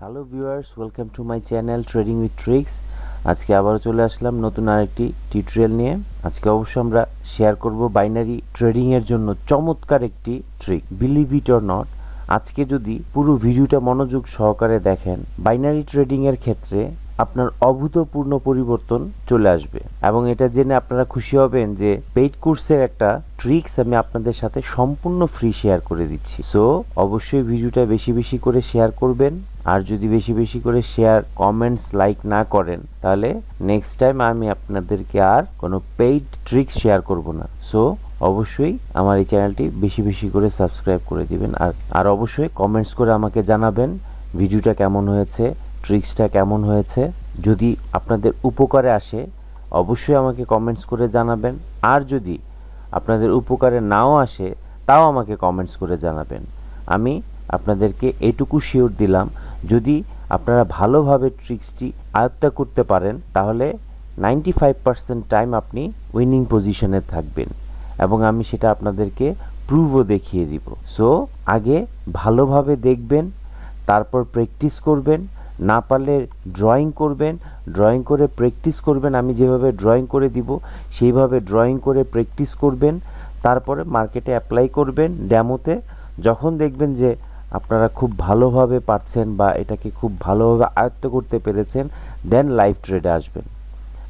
Hello viewers, welcome to my channel trading with tricks. আজকে আবারও চলে আসলাম নতুন আরেকটি টিউটোরিয়াল নিয়ে। আজকে অবশ্য আমরা শেয়ার করব বাইনারি ট্রেডিং এর জন্য চমৎকার একটি trick, believe it or not. আজকে যদি পুরো ভিডিওটা মনোযোগ সহকারে দেখেন, বাইনারি ট্রেডিং এর ক্ষেত্রে আপনার অভূতপূর্ণ পরিবর্তন চলে আসবে এবং এটা জেনে আপনারা খুশি হবেন যে পেইড কোর্সের একটা ট্রিক্স আমি আপনাদের সাথে সম্পূর্ণ ফ্রি শেয়ার করে দিচ্ছি। সো অবশ্যই ভিডিওটা বেশি বেশি করে শেয়ার করবেন, আর যদি বেশি বেশি করে শেয়ার, কমেন্টস, লাইক না করেন তাহলে নেক্সট টাইম আমি আপনাদেরকে আর কোনো পেইড ট্রিক্স শেয়ার করব না। সো অবশ্যই আমার এই চ্যানেলটি বেশি বেশি করে সাবস্ক্রাইব করে দিবেন, আর অবশ্যই কমেন্টস করে আমাকে জানাবেন ভিডিওটা কেমন হয়েছে, ট্রিক্সটা কেমন হয়েছে। যদি আপনাদের উপকারে আসে অবশ্যই আমাকে কমেন্টস করে জানাবেন, আর যদি আপনাদের উপকারে নাও আসে তাও আমাকে কমেন্টস করে জানাবেন। আমি আপনাদেরকে এটুকু শিওর দিলাম, যদি আপনারা ভালোভাবে ট্রিক্সটি আয়ত্ত করতে পারেন তাহলে 95% টাইম আপনি উইনিং পজিশনে থাকবেন এবং আমি সেটা আপনাদেরকে প্রুভও দেখিয়ে দিব। সো আগে ভালোভাবে দেখবেন, তারপর প্র্যাকটিস করবেন, না পারলে ড্রয়িং করবেন, ড্রয়িং করে প্র্যাকটিস করবেন। আমি যেভাবে ড্রয়িং করে দিব সেইভাবে ড্রয়িং করে প্র্যাকটিস করবেন, তারপরে মার্কেটে অ্যাপ্লাই করবেন ডেমোতে। যখন দেখবেন যে আপনারা খুব ভালোভাবে পারছেন বা এটাকে খুব ভালোভাবে আয়ত্ত করতে পেরেছেন, দেন লাইভ ট্রেডে আসবেন।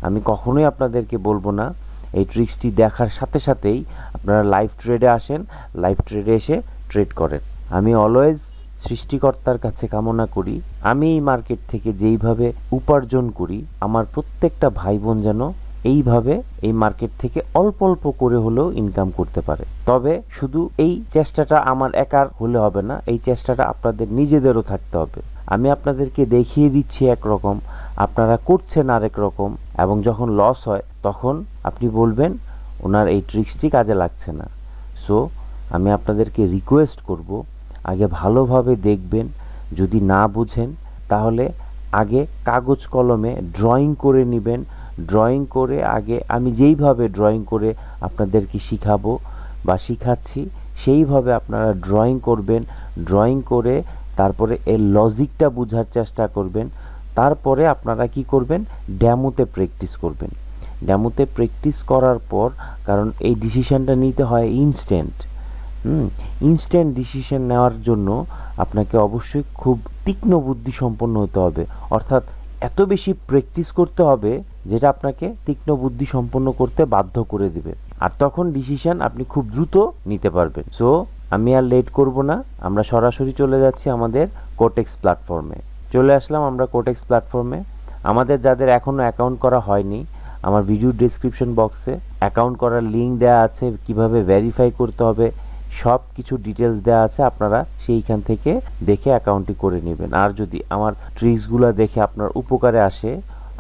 আমি কখনোই আপনাদেরকে বলবো না এই ট্রিক্সটি দেখার সাথে সাথেই আপনারা লাইভ ট্রেডে আসেন, লাইভ ট্রেডে এসে ট্রেড করেন। আমি অলওয়েজ সৃষ্টিকর্তার কাছে কামনা করি আমি এই মার্কেট থেকে যেইভাবে উপার্জন করি আমার প্রত্যেকটা ভাই বোন যেন এইভাবে এই মার্কেট থেকে অল্প অল্প করে হলেও ইনকাম করতে পারে। তবে শুধু এই চেষ্টাটা আমার একার হলে হবে না, এই চেষ্টাটা আপনাদের নিজেদেরও থাকতে হবে। আমি আপনাদেরকে দেখিয়ে দিচ্ছি একরকম, আপনারা করছেন আরেক রকম, এবং যখন লস হয় তখন আপনি বলবেন ওনার এই ট্রিক্সটি কাজে লাগছে না। সো আমি আপনাদেরকে রিকোয়েস্ট করব, আগে ভালোভাবে দেখবেন। যদি না বুঝেন তাহলে আগে কাগজ কলমে ড্রয়িং করে নেবেন। ড্রয়িং করে আগে আমি যেইভাবে ড্রয়িং করে আপনাদেরকে শিখাবো বা শিখাচ্ছি সেইভাবে আপনারা ড্রয়িং করবেন। ড্রয়িং করে তারপরে এর লজিকটা বোঝার চেষ্টা করবেন। তারপরে আপনারা কি করবেন, ডেমোতে প্র্যাকটিস করবেন। ডেমোতে প্র্যাকটিস করার পর, কারণ এই ডিসিশনটা নিতে হয় ইনস্ট্যান্ট। ইনস্ট্যান্ট ডিসিশন নেওয়ার জন্য আপনাকে অবশ্যই খুব তীক্ষ্ণ বুদ্ধি সম্পন্ন হতে হবে, অর্থাৎ এত বেশি প্র্যাকটিস করতে হবে যেটা আপনাকে তীক্ষ্ণ বুদ্ধি সম্পন্ন করতে বাধ্য করে দিবে, আর তখন ডিসিশন আপনি খুব দ্রুত নিতে পারবেন। সো আমি আর লেট করব না, আমরা সরাসরি চলে যাচ্ছি আমাদের কোটেক্স প্ল্যাটফর্মে। চলে আসলাম আমরা কোটেক্স প্ল্যাটফর্মে। আমাদের যাদের এখনও অ্যাকাউন্ট করা হয়নি, আমার ভিডিও ডেসক্রিপশন বক্সে অ্যাকাউন্ট করার লিঙ্ক দেওয়া আছে, কিভাবে ভেরিফাই করতে হবে সব কিছু ডিটেলস দেওয়া আছে, আপনারা সেইখান থেকে দেখে অ্যাকাউন্টটি করে নেবেন। আর যদি আমার ট্রিক্সগুলো দেখে আপনার উপকারে আসে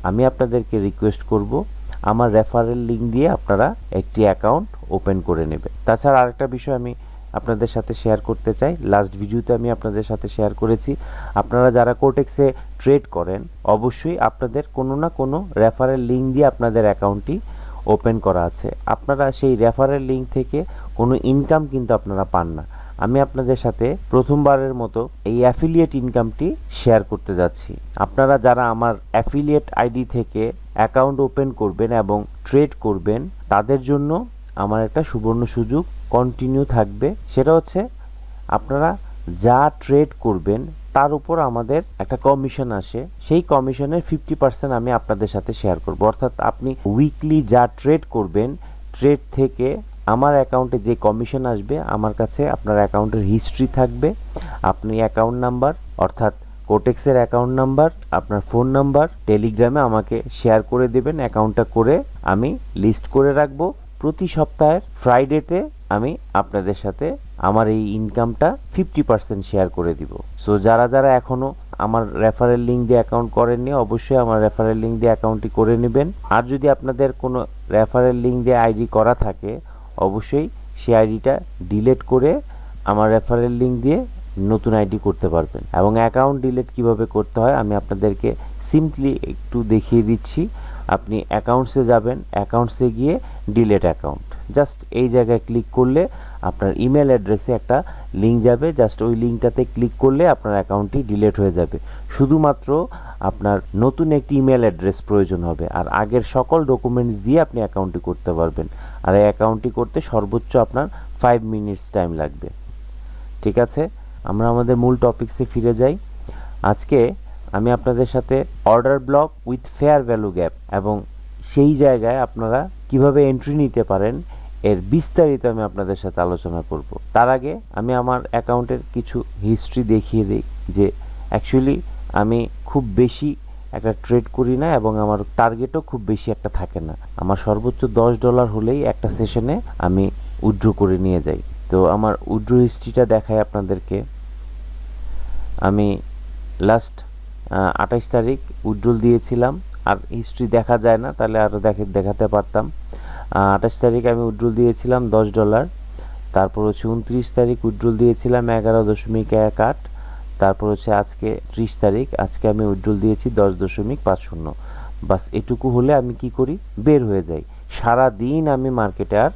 আমি আপনাদেরকে রিকোয়েস্ট করব আমার রেফারেল লিঙ্ক দিয়ে আপনারা একটি অ্যাকাউন্ট ওপেন করে নেবেন। তাছাড়া আরেকটা বিষয় আমি আপনাদের সাথে শেয়ার করতে চাই, লাস্ট ভিডিওতে আমি আপনাদের সাথে শেয়ার করেছি, আপনারা যারা কোটেক্সে ট্রেড করেন অবশ্যই আপনাদের কোনো না কোনো রেফারেল লিঙ্ক দিয়ে আপনাদের অ্যাকাউন্টটি ওপেন করা আছে। আপনারা সেই রেফারেল লিঙ্ক থেকে কোনো ইনকাম কিন্তু আপনারা পান না। আমি আপনাদের সাথে প্রথমবারের মতো এই অ্যাফিলিয়েট ইনকামটি শেয়ার করতে যাচ্ছি। আপনারা যারা আমার অ্যাফিলিয়েট আইডি থেকে অ্যাকাউন্ট ওপেন করবেন এবং ট্রেড করবেন তাদের জন্য আমার একটা সুবর্ণ সুযোগ কন্টিনিউ থাকবে। সেটা হচ্ছে আপনারা যা ট্রেড করবেন তার উপর আমাদের একটা কমিশন আসে, সেই কমিশনের 50% আমি আপনাদের সাথে শেয়ার করব। অর্থাৎ আপনি উইকলি যা ট্রেড করবেন, ট্রেড থেকে আমার অ্যাকাউন্টে যে কমিশন আসবে আমার কাছে আপনার অ্যাকাউন্টের হিস্ট্রি থাকবে। আপনি অ্যাকাউন্ট নাম্বার, অর্থাৎ কোটেক্সের অ্যাকাউন্ট নাম্বার, আপনার ফোন নাম্বার টেলিগ্রামে আমাকে শেয়ার করে দেবেন। অ্যাকাউন্টটা করে আমি লিস্ট করে রাখবো। প্রতি সপ্তাহের ফ্রাইডেতে আমি আপনাদের সাথে আমার এই ইনকামটা 50% শেয়ার করে দিব। সো যারা যারা এখনও আমার রেফারেল লিঙ্ক দিয়ে অ্যাকাউন্ট করেননি অবশ্যই আমার রেফারেল লিঙ্ক দিয়ে অ্যাকাউন্টটি করে নেবেন। আর যদি আপনাদের কোনো রেফারেল লিঙ্ক দিয়ে আইডি করা থাকে অবশ্যই সেই আইডিটা ডিলিট করে আমার রেফারেল লিঙ্ক দিয়ে নতুন আইডি করতে পারবেন। এবং অ্যাকাউন্ট ডিলিট কিভাবে করতে হয় আমি আপনাদেরকে সিম্পলি একটু দেখিয়ে দিচ্ছি। আপনি অ্যাকাউন্টসে যাবেন, অ্যাকাউন্টসে গিয়ে ডিলেট অ্যাকাউন্ট, জাস্ট এই জায়গায় ক্লিক করলে আপনার ইমেল অ্যাড্রেসে একটা লিঙ্ক যাবে, জাস্ট ওই লিঙ্কটাতে ক্লিক করলে আপনার অ্যাকাউন্টটি ডিলেট হয়ে যাবে। শুধুমাত্র আপনার নতুন একটি ইমেল অ্যাড্রেস প্রয়োজন হবে, আর আগের সকল ডকুমেন্টস দিয়ে আপনি অ্যাকাউন্টটি করতে পারবেন। আর এই অ্যাকাউন্টটি করতে সর্বোচ্চ আপনার 5 মিনিটস টাইম লাগবে। ঠিক আছে, আমরা আমাদের মূল টপিকসে ফিরে যাই। আজকে আমি আপনাদের সাথে order block with fair value gap এবং সেই জায়গায় আপনারা কিভাবে এন্ট্রি নিতে পারেন এর বিস্তারিত আমি আপনাদের সাথে আলোচনা করব। তার আগে আমি আমার অ্যাকাউন্টের কিছু হিস্ট্রি দেখিয়ে দিই যে অ্যাকচুয়ালি আমি খুব বেশি একটা ট্রেড করি না এবং আমার টার্গেটও খুব বেশি একটা থাকে না। আমার সর্বোচ্চ $10 হলেই একটা সেশনে আমি উইথড্র করে নিয়ে যাই। তো আমার উইথড্র হিস্ট্রিটা দেখাই আপনাদেরকে। আমি লাস্ট 28 তারিখ উইথড্রল দিয়েছিলাম, আর হিস্ট্রি দেখা যায় না, তাহলে আরও দেখাতে পারতাম। 28 তারিখ আমি উইথড্রল দিয়েছিলাম $10। তারপর হচ্ছে 29 তারিখ উইথড্রল দিয়েছিলাম 11.18। তারপর হচ্ছে আজকে 30 তারিখ, আজকে আমি উইথড্রল দিয়েছি 10.50। বাস এটুকু হলে আমি কি করি, বের হয়ে যাই। সারা দিন আমি মার্কেটে আর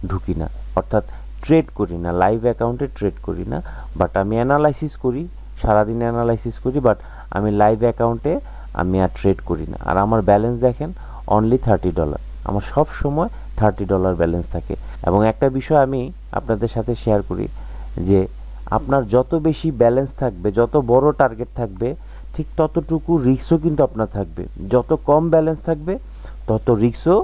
ঢুকি না, অর্থাৎ ট্রেড করি না, লাইভ অ্যাকাউন্টে ট্রেড করি না, বাট আমি অ্যানালাইসিস করি, সারাদিন অ্যানালাইসিস করি, বাট আমি লাইভ অ্যাকাউন্টে আমি আর ট্রেড করি না। আর আমার ব্যালেন্স দেখেন অনলি $30, আমার সব সময় $30 ব্যালেন্স থাকে। এবং একটা বিষয় আমি আপনাদের সাথে শেয়ার করি যে আপনার যত বেশি ব্যালেন্স থাকবে, যত বড় টার্গেট থাকবে, ঠিক ততটুকু রিস্কও কিন্তু আপনার থাকবে। যত কম ব্যালেন্স থাকবে তত রিস্কও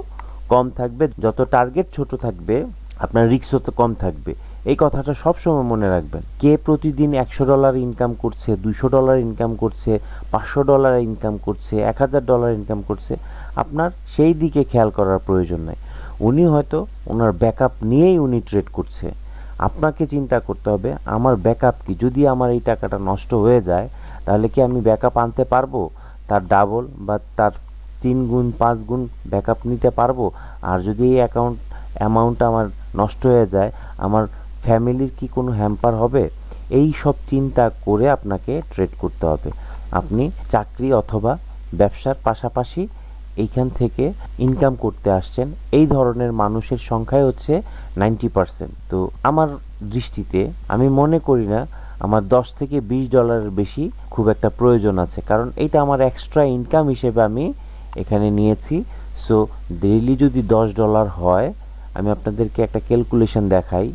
কম থাকবে, যত টার্গেট ছোট থাকবে আপনার রিস্কও তো কম থাকবে। এই কথাটা সবসময় মনে রাখবেন। কে প্রতিদিন $100 ইনকাম করছে, $200 ইনকাম করছে, $500 ইনকাম করছে, $1000 ইনকাম করছে, আপনার সেই দিকে খেয়াল করার প্রয়োজন নেই। উনি হয়তো ওনার ব্যাকআপ নিয়েই উনি ট্রেড করছে। আপনাকে চিন্তা করতে হবে আমার ব্যাকআপ কি, যদি আমার এই টাকাটা নষ্ট হয়ে যায় তাহলে কি আমি ব্যাকআপ আনতে পারবো, তার ডাবল বা তার 3 গুণ 5 গুণ ব্যাকআপ নিতে পারবো। আর যদি এই অ্যামাউন্ট আমার নষ্ট হয়ে যায়, আমার ফ্যামিলির কি কোনো হ্যাম্পার হবে? এই সব চিন্তা করে আপনাকে ট্রেড করতে হবে। আপনি চাকরি অথবা ব্যবসার পাশাপাশি এইখান থেকে ইনকাম করতে আসছেন, এই ধরনের মানুষের সংখ্যাই হচ্ছে 90%। তো আমার দৃষ্টিতে আমি মনে করি না আমার $10 থেকে $20 বেশি খুব একটা প্রয়োজন আছে, কারণ এইটা আমার এক্সট্রা ইনকাম হিসেবে আমি এখানে নিয়েছি। সো ডেইলি যদি $10 হয়, আমি আপনাদেরকে একটা ক্যালকুলেশন দেখাই।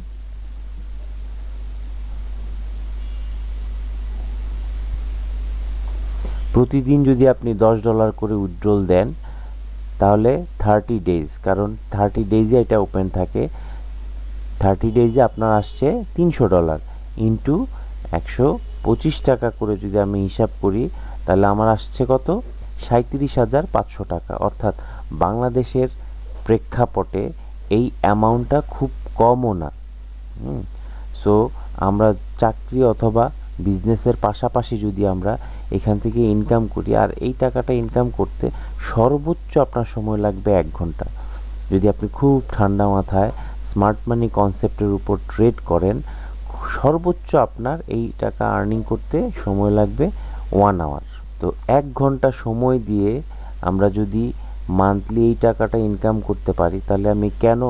প্রতিদিন যদি আপনি $10 করে উইথড্রল দেন তাহলে 30 ডেজ, কারণ 30 ডেজে এটা ওপেন থাকে, 30 ডেজে আপনার আসছে $300 ইন্টু 125 টাকা করে যদি আমি হিসাব করি তাহলে আমার আসছে কত, 37,500 টাকা। অর্থাৎ বাংলাদেশের প্রেক্ষাপটে এই অ্যামাউন্টটা খুব কমও না। সো আমরা চাকরি অথবা বিজনেসের পাশাপাশি যদি আমরা এখান থেকে ইনকাম করি, আর এই টাকাটা ইনকাম করতে সর্বোচ্চ আপনার সময় লাগবে 1 ঘন্টা। যদি আপনি খুব ঠান্ডা মাথায় স্মার্ট মানি কনসেপ্টের উপর ট্রেড করেন, সর্বোচ্চ আপনার এই টাকা আর্নিং করতে সময় লাগবে 1 আওয়ার। তো 1 ঘন্টা সময় দিয়ে আমরা যদি মান্থলি এই টাকাটা ইনকাম করতে পারি, তাহলে আমি কেন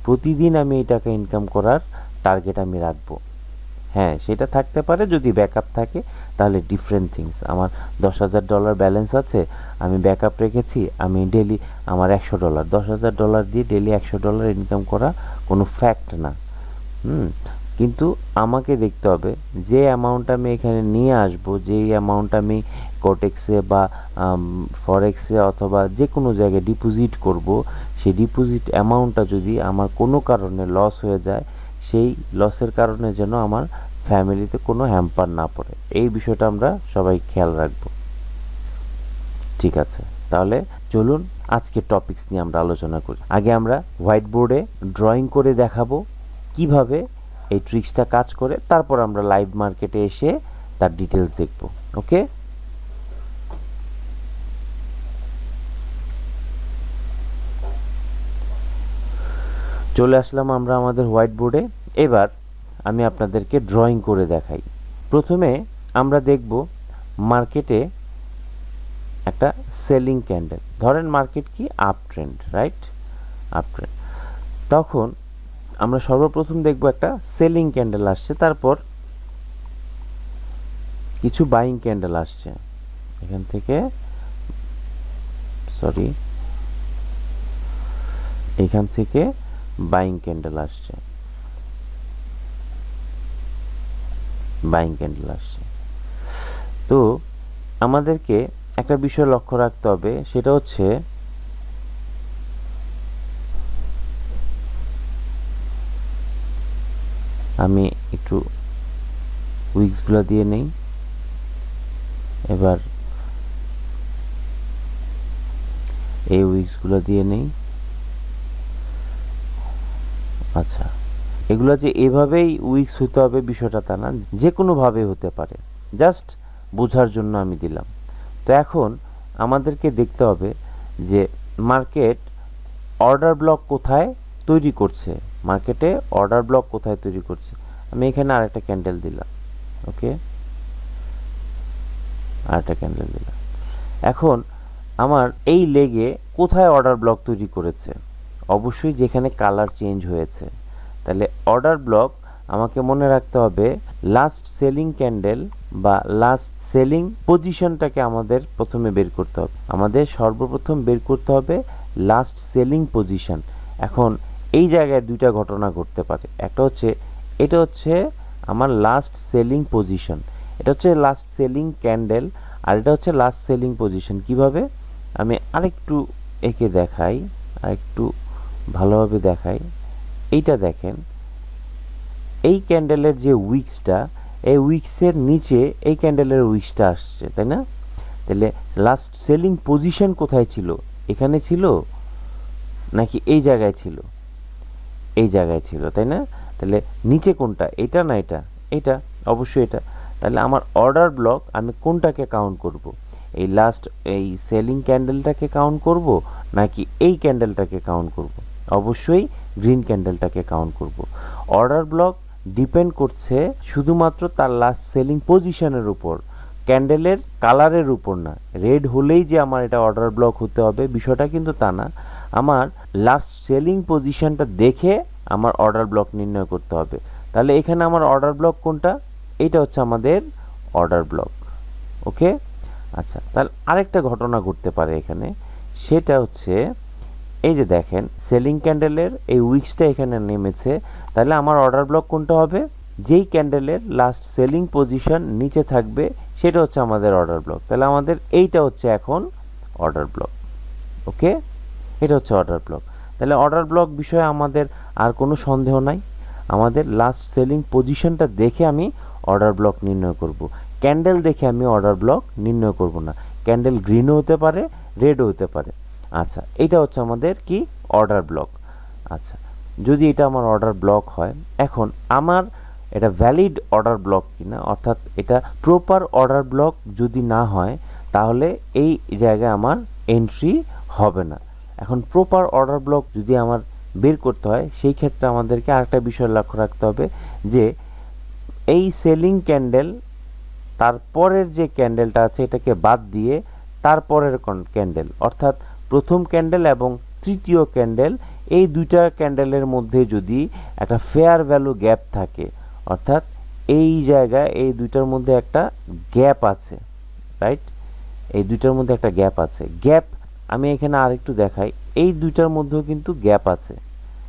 প্রতিদিন আমি এই টাকা ইনকাম করার টার্গেট আমি রাখবো? হ্যাঁ, সেটা থাকতে পারে যদি ব্যাকআপ থাকে, তাহলে ডিফারেন্ট থিংস। আমার $10,000 ব্যালেন্স আছে, আমি ব্যাকআপ রেখেছি, আমি ডেলি আমার $100, $10,000 দিয়ে ডেলি $100 ইনকাম করা কোনো ফ্যাক্ট না। কিন্তু আমাকে দেখতে হবে যে অ্যামাউন্ট আমি এখানে নিয়ে আসবো, যেই অ্যামাউন্ট আমি কোটেক্সে বা ফরেক্সে অথবা যে কোনো জায়গায় ডিপোজিট করব, সেই ডিপোজিট অ্যামাউন্টটা যদি আমার কোনো কারণে লস হয়ে যায়, সেই লসের কারণে যেন আমার ফ্যামিলিতে কোনো হ্যাম্পার না পড়ে, এই বিষয়টা আমরা সবাই খেয়াল রাখব। ঠিক আছে, তাহলে চলুন আজকে টপিকস নিয়ে আমরা আলোচনা করি। আগে আমরা হোয়াইট বোর্ডে ড্রয়িং করে দেখাবো কিভাবে এই ট্রিক্সটা কাজ করে, তারপর আমরা লাইভ মার্কেটে এসে তার ডিটেলস দেখব। ওকে, চলে আসলাম আমরা আমাদের হোয়াইট বোর্ডে। এবার আমি আপনাদেরকে ড্রয়িং করে দেখাই। প্রথমে আমরা দেখব মার্কেটে একটা সেলিং ক্যান্ডেল, ধরেন মার্কেট কি up trend, right, up trend, তখন আমরা সর্বপ্রথম দেখব একটা সেলিং ক্যান্ডেল আসছে, তারপর কিছু বাইং ক্যান্ডেল আসছে, এখান থেকে এখান থেকে বাইং ক্যান্ডেল আসছে, তো আমাদেরকে একটা বিষয় লক্ষ্য রাখতে হবে, সেটা হচ্ছে আমি একটু উইক্সগুলো দিয়ে নেই, এবার এই উইক্সগুলো দিয়ে নেই। আচ্ছা, এগুলো যে এভাবেই উইক্স হতে হবে বিষয়টা তা না, যে কোনোভাবে হতে পারে, জাস্ট বোঝার জন্য আমি দিলাম। তো এখন আমাদেরকে দেখতে হবে যে মার্কেট অর্ডার ব্লক কোথায় তৈরি করছে, মার্কেটে অর্ডার ব্লক কোথায় তৈরি করছে। আমি এখানে আরেকটা ক্যান্ডেল দিলাম, ওকে, আরেকটা ক্যান্ডেল দিলাম। এখন আমার এই লেগে কোথায় অর্ডার ব্লক তৈরি করেছে, অবশ্যই যেখানে কালার চেঞ্জ হয়েছে। তাহলে অর্ডার ব্লক আমাকে মনে রাখতে হবে লাস্ট সেলিং ক্যান্ডেল বা লাস্ট সেলিং পজিশনটাকে আমাদের প্রথমে বের করতে হবে, আমাদের সর্বপ্রথম বের করতে হবে লাস্ট সেলিং পজিশন। এখন এই জায়গায় দুইটা ঘটনা ঘটতে পারে, একটা হচ্ছে এটা হচ্ছে আমার লাস্ট সেলিং পজিশন, এটা হচ্ছে লাস্ট সেলিং ক্যান্ডেল, আর এটা হচ্ছে লাস্ট সেলিং পজিশন। কিভাবে আমি আরেকটু এঁকে দেখাই, আরেকটু ভালোভাবে দেখাই। এইটা দেখেন, এই ক্যান্ডেলের যে উইক্সটা, এই উইক্সের নিচে এই ক্যান্ডেলের উইক্সটা আসছে, তাই না? তাহলে লাস্ট সেলিং পজিশন কোথায় ছিল, এখানে ছিল নাকি এই জায়গায় ছিল? এই জায়গায় ছিল, তাই না? তাহলে নিচে কোনটা, এটা না এটা? এটা, অবশ্যই এটা। তাহলে আমার অর্ডার ব্লক আমি কোনটাকে কাউন্ট করব, এই লাস্ট এই সেলিং ক্যান্ডেলটাকে কাউন্ট করব নাকি এই ক্যান্ডেলটাকে কাউন্ট করব? অবশ্যই গ্রিন ক্যান্ডেলটাকে কাউন্ট করব। অর্ডার ব্লক ডিপেন্ড করছে শুধুমাত্র তার লাস্ট সেলিং পজিশনের উপর, ক্যান্ডেলের কালারের উপর না। রেড হলেই যে আমার এটা অর্ডার ব্লক হতে হবে বিষয়টা কিন্তু তা না, আমার লাস্ট সেলিং পজিশনটা দেখে আমার অর্ডার ব্লক নির্ণয় করতে হবে। তাহলে এখানে আমার অর্ডার ব্লক কোনটা, এইটা হচ্ছে আমাদের অর্ডার ব্লক, ওকে। আচ্ছা, তাহলে আরেকটা ঘটনা ঘটতে পারে এখানে, সেটা হচ্ছে এই যে দেখেন সেলিং ক্যান্ডেলের এই উইক্সটা এখানে নেমেছে, তাহলে আমার অর্ডার ব্লক কোনটা হবে, যেই ক্যান্ডেলের লাস্ট সেলিং পজিশন নিচে থাকবে সেটা হচ্ছে আমাদের অর্ডার ব্লক। তাহলে আমাদের এইটা হচ্ছে এখন অর্ডার ব্লক, ওকে, এটা হচ্ছে অর্ডার ব্লক। তাহলে অর্ডার ব্লক বিষয়ে আমাদের আর কোনো সন্দেহ নাই, আমাদের লাস্ট সেলিং পজিশনটা দেখে আমি অর্ডার ব্লক নির্ণয় করব, ক্যান্ডেল দেখে আমি অর্ডার ব্লক নির্ণয় করব না। ক্যান্ডেল গ্রিনও হতে পারে, রেডও হতে পারে। আচ্ছা, এটা হচ্ছে আমাদের কি অর্ডার ব্লক। আচ্ছা, যদি এটা আমার অর্ডার ব্লক হয়, এখন আমার এটা ভ্যালিড অর্ডার ব্লক কিনা, অর্থাৎ এটা প্রপার অর্ডার ব্লক যদি না হয় তাহলে এই জায়গায় আমার এন্ট্রি হবে না। এখন প্রপার অর্ডার ব্লক যদি আমার বের করতে হয় সেই ক্ষেত্রে আমাদেরকে আরেকটা বিষয় লক্ষ্য রাখতে হবে যে এই সেলিং ক্যান্ডেল তারপরের যে ক্যান্ডেলটা আছে এটাকে বাদ দিয়ে তারপরের ক্যান্ডেল, অর্থাৎ প্রথম ক্যান্ডেল এবং তৃতীয় ক্যান্ডেল, এই দুইটা ক্যান্ডেলের মধ্যে যদি একটা ফেয়ার ভ্যালু গ্যাপ থাকে, অর্থাৎ এই জায়গায় এই দুইটার মধ্যে একটা গ্যাপ আছে, রাইট, এই দুইটার মধ্যে একটা গ্যাপ আছে, গ্যাপ আমি এখানে আরেকটু দেখাই, এই দুইটার মধ্যেও কিন্তু গ্যাপ আছে।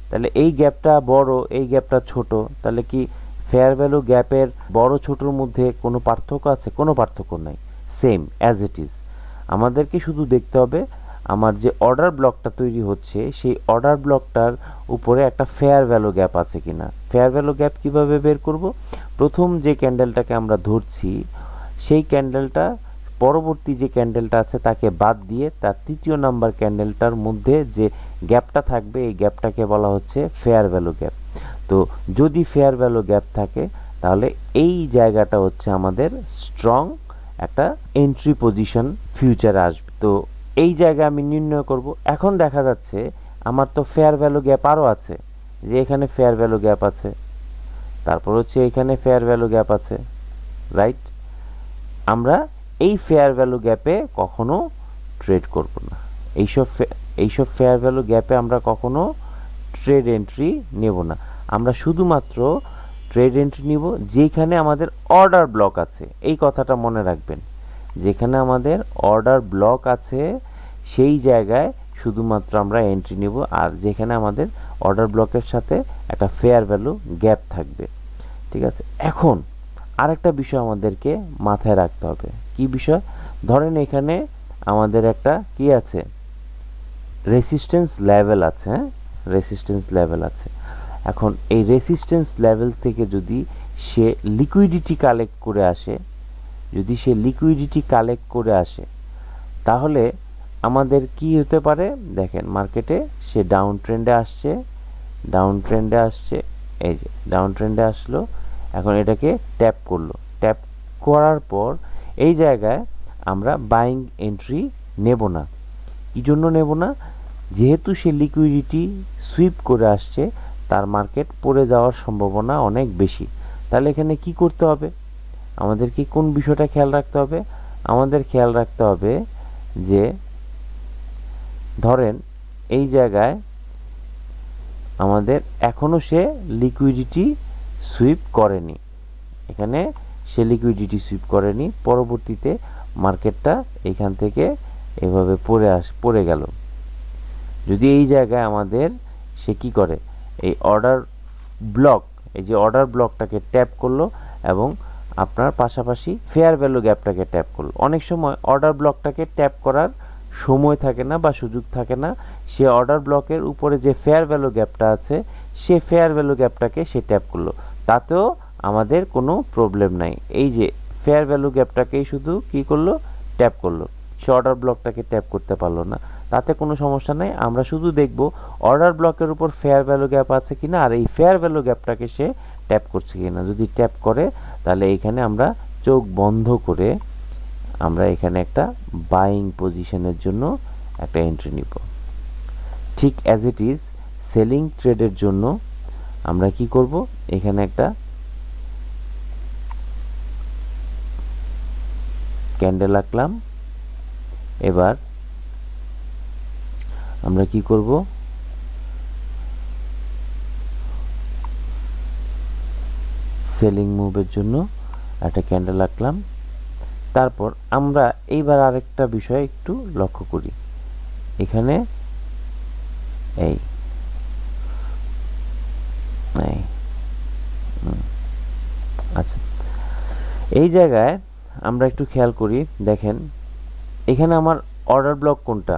তাহলে এই গ্যাপটা বড়, এই গ্যাপটা ছোট, তাহলে কি ফেয়ার ভ্যালু গ্যাপের বড় ছোটর মধ্যে কোনো পার্থক্য আছে? কোনো পার্থক্য নাই, সেম অ্যাজ ইট ইজ। আমাদেরকে শুধু দেখতে হবে আমার যে অর্ডার ব্লকটা তৈরি হচ্ছে সেই অর্ডার ব্লকটার উপরে একটা ফেয়ার ভ্যালু গ্যাপ আছে কিনা। ফেয়ার ভ্যালু গ্যাপ কিভাবে বের করব? প্রথম যে ক্যান্ডেলটাকে আমরা ধরছি সেই ক্যান্ডেলটা পরবর্তী যে ক্যান্ডেলটা আছে তাকে বাদ দিয়ে তার তৃতীয় নাম্বার ক্যান্ডেলটার মধ্যে যে গ্যাপটা থাকবে এই গ্যাপটাকে বলা হচ্ছে ফেয়ার ভ্যালু গ্যাপ। তো যদি ফেয়ার ভ্যালু গ্যাপ থাকে তাহলে এই জায়গাটা হচ্ছে আমাদের স্ট্রং একটা এন্ট্রি পজিশন ফিউচারে আসবে। তো এই জায়গায় আমি নির্ণয় করব। এখন দেখা যাচ্ছে আমার তো ফেয়ার ভ্যালু গ্যাপ আরও আছে, যে এখানে ফেয়ার ভ্যালু গ্যাপ আছে, তারপর হচ্ছে এখানে ফেয়ার ভ্যালু গ্যাপ আছে, রাইট। আমরা এই ফেয়ার ভ্যালু গ্যাপে কখনো ট্রেড করব না। এইসব ফেয়ার ভ্যালু গ্যাপে আমরা কখনো ট্রেড এন্ট্রি নেব না। আমরা শুধুমাত্র ট্রেড এন্ট্রি নিব যেখানে আমাদের অর্ডার ব্লক আছে। এই কথাটা মনে রাখবেন, যেখানে আমাদের অর্ডার ব্লক আছে সেই জায়গায় শুধুমাত্র আমরা এন্ট্রি নিব, আর যেখানে আমাদের অর্ডার ব্লকের সাথে একটা ফেয়ার ভ্যালু গ্যাপ থাকবে। ঠিক আছে, এখন আরেকটা বিষয় আমাদেরকে মাথায় রাখতে হবে। কি বিষয়? ধরেন এখানে আমাদের একটা কি আছে, রেসিস্ট্যান্স লেভেল আছে। হ্যাঁ, রেসিস্ট্যান্স লেভেল আছে। এখন এই রেসিস্ট্যান্স লেভেল থেকে যদি সে লিকুইডিটি কালেক্ট করে আসে, তাহলে আমাদের কি হতে পারে? দেখেন মার্কেটে সে ডাউন ট্রেন্ডে আসছে, এই যে ডাউন ট্রেন্ডে আসলো। এখন এটাকে ট্যাপ করলো, ট্যাপ করার পর এই জায়গায় আমরা বাইং এন্ট্রি নেব না। কি জন্য নেব না? যেহেতু সে লিকুইডিটি সুইপ করে আসছে, তার মার্কেট পড়ে যাওয়ার সম্ভাবনা অনেক বেশি। তাহলে এখানে কি করতে হবে? আমাদেরকে কোন বিষয়টা খেয়াল রাখতে হবে? আমাদের খেয়াল রাখতে হবে যে ধরেন এই জায়গায় আমাদের এখনো সে লিকুইডিটি সুইপ করেনি, পরবর্তীতে মার্কেটটা এখান থেকে এভাবে পড়ে গেল। যদি এই জায়গায় আমাদের সে কি করে, এই অর্ডার ব্লকটাকে ট্যাপ করলো এবং আপনার পাশাপাশি ফেয়ার ভ্যালু গ্যাপটাকে ট্যাপ করলো। অনেক সময় অর্ডার ব্লকটাকে ট্যাপ করার সময় থাকে না বা সুযোগ থাকে না, সে অর্ডার ব্লকের উপরে যে ফেয়ার ভ্যালু গ্যাপটা আছে সে ফেয়ার ভ্যালু গ্যাপটাকে সে ট্যাপ করলো, তাতেও আমাদের কোনো প্রবলেম নাই। এই যে ফেয়ার ভ্যালু গ্যাপটাকেই শুধু কি করলো, ট্যাপ করলো, সে অর্ডার ব্লকটাকে ট্যাপ করতে পারলো না, তাতে কোনো সমস্যা নাই। আমরা শুধু দেখব অর্ডার ব্লকের উপর ফেয়ার ভ্যালু গ্যাপ আছে কিনা, আর এই ফেয়ার ভ্যালু গ্যাপটাকে সে ট্যাপ করছে কিনা। যদি ট্যাপ করে তাহলে এখানে আমরা চোখ বন্ধ করে আমরা এখানে একটা বাইং পজিশনের জন্য একটা এন্ট্রি নিব। ঠিক অ্যাজ ইট ইজ সেলিং ট্রেডের জন্য আমরা কি করব, এখানে একটা ক্যান্ডেল আঁকলাম। এবার আমরা কি করব, সেলিং মুভের জন্য একটা ক্যান্ডেল আঁকলাম। তারপর আমরা এইবার আরেকটা বিষয় একটু লক্ষ্য করি। এখানে আচ্ছা, এই জায়গায় আমরা একটু খেয়াল করি। দেখেন এখানে আমার অর্ডার ব্লক কোনটা?